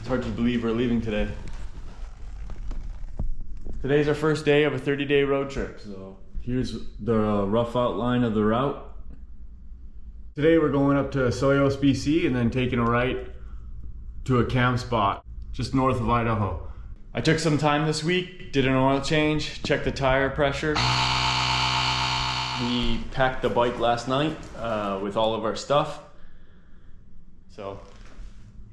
hard to believe we're leaving today. Today's our first day of a 30-day road trip, so here's the rough outline of the route. Today we're going up to Soyos, BC, and then taking a right to a camp spot just north of Idaho. I took some time this week, did an oil change, checked the tire pressure. We packed the bike last night with all of our stuff. So,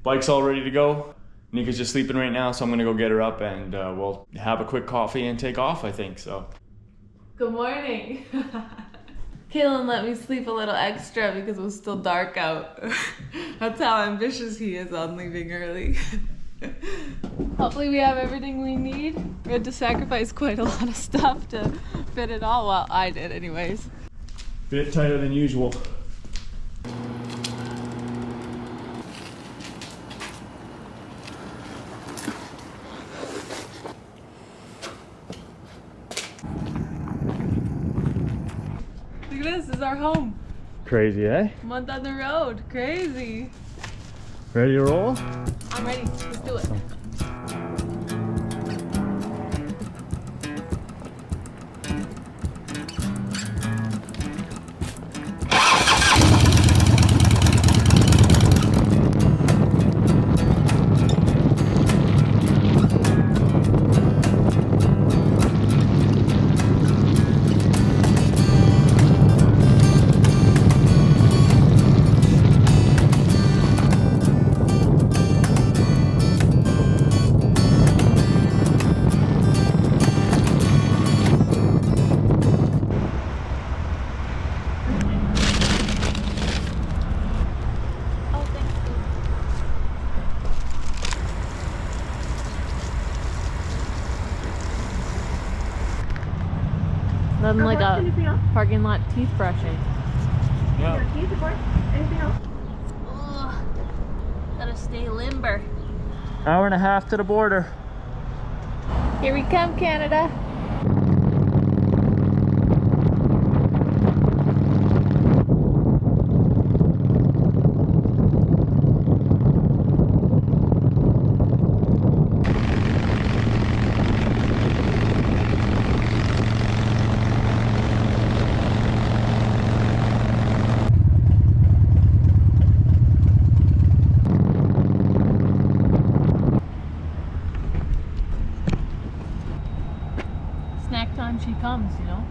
bike's all ready to go. Nika's just sleeping right now, so I'm gonna go get her up and we'll have a quick coffee and take off, I think, so. Good morning. Kaylin let me sleep a little extra because it was still dark out. That's how ambitious he is on leaving early. Hopefully we have everything we need. We had to sacrifice quite a lot of stuff to fit it all. Well, I did anyways. Bit tighter than usual. Look at this is our home. Crazy, eh? Month on the road, crazy. Ready to roll? I'm ready, let's do it. Nothing like a parking lot teeth brushing. Yeah. Teeth, of course. Anything else? Ugh, gotta stay limber. Hour and a half to the border. Here we come, Canada. Snack time she comes, you know?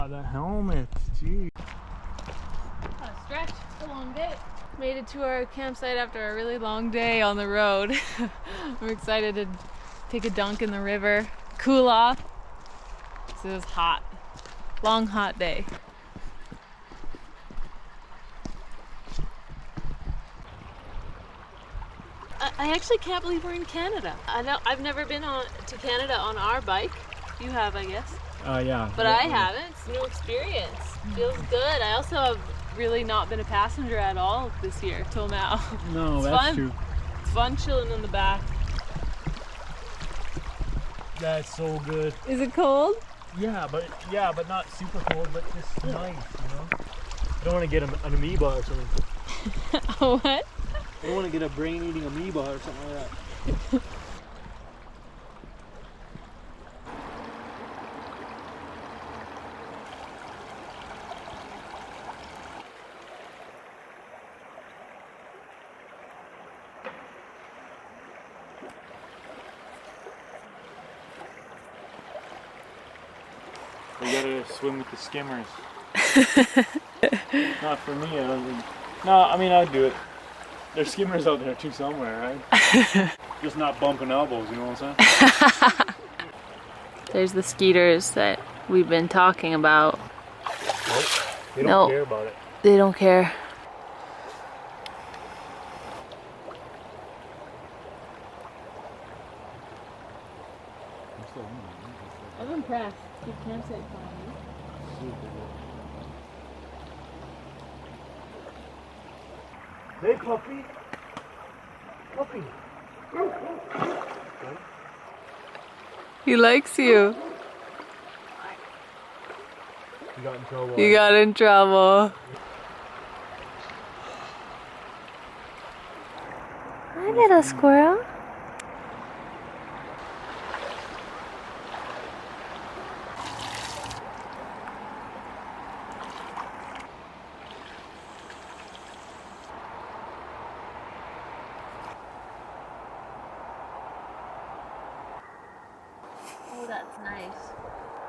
The helmet, geez. What a stretch, it's a long day. Made it to our campsite after a really long day on the road. I'm excited to take a dunk in the river, cool off. It was hot, long hot day. I actually can't believe we're in Canada. I've never been to Canada on our bike. You have, I guess. Yeah. But I haven't. It's a new experience. Feels good. I also have really not been a passenger at all this year till now. No, it's that's fun. true. It's fun chilling in the back. That's so good. Is it cold? Yeah, but not super cold, but just nice, you know? I don't want to get an amoeba or something. What? I don't want to get a brain-eating amoeba or something like that. We gotta swim with the skimmers. Not for me, I don't think. No, I mean, I'd do it. There's skimmers out there too somewhere, right? Just not bumping elbows, you know what I'm saying? There's the skeeters that we've been talking about. Nope. They don't Nope. care about it. They don't care. I'm impressed. Good campsite finally. Hey, puppy. Puppy. He likes you. You got in trouble. You got in trouble. Hi, little squirrel. Oh, that's nice.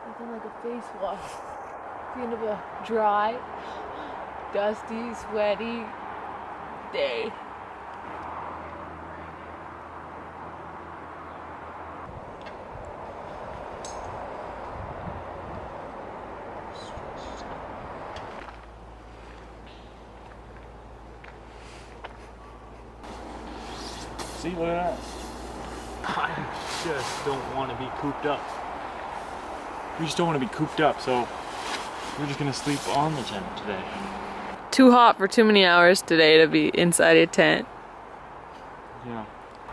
Looking like a face wash. Kind of a dry, dusty, sweaty day. See, look at that. I just don't want to be cooped up. We just don't want to be cooped up, so we're just gonna sleep on the tent today. Too hot for too many hours today to be inside a tent. Yeah.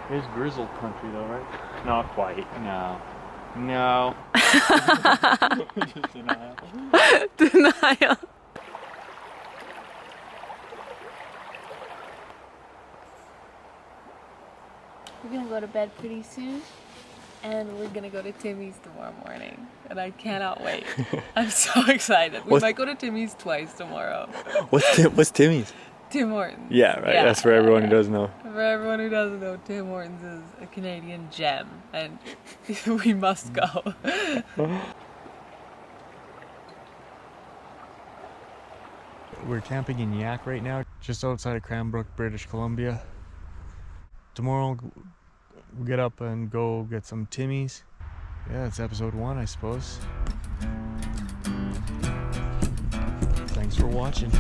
It's grizzled country though, right? Not quite. No. No. Denial. Denial. We're gonna go to bed pretty soon, and we're gonna go to Timmy's tomorrow morning, and I cannot wait. I'm so excited. We might go to Timmy's twice tomorrow. What's Timmy's? Tim Hortons. Yeah, right. That's for everyone who doesn't know. For everyone who doesn't know, Tim Hortons is a Canadian gem, and we must go. We're camping in Yak right now, just outside of Cranbrook, British Columbia. Tomorrow we'll get up and go get some Timmy's. Yeah, it's episode 1, I suppose. Thanks for watching.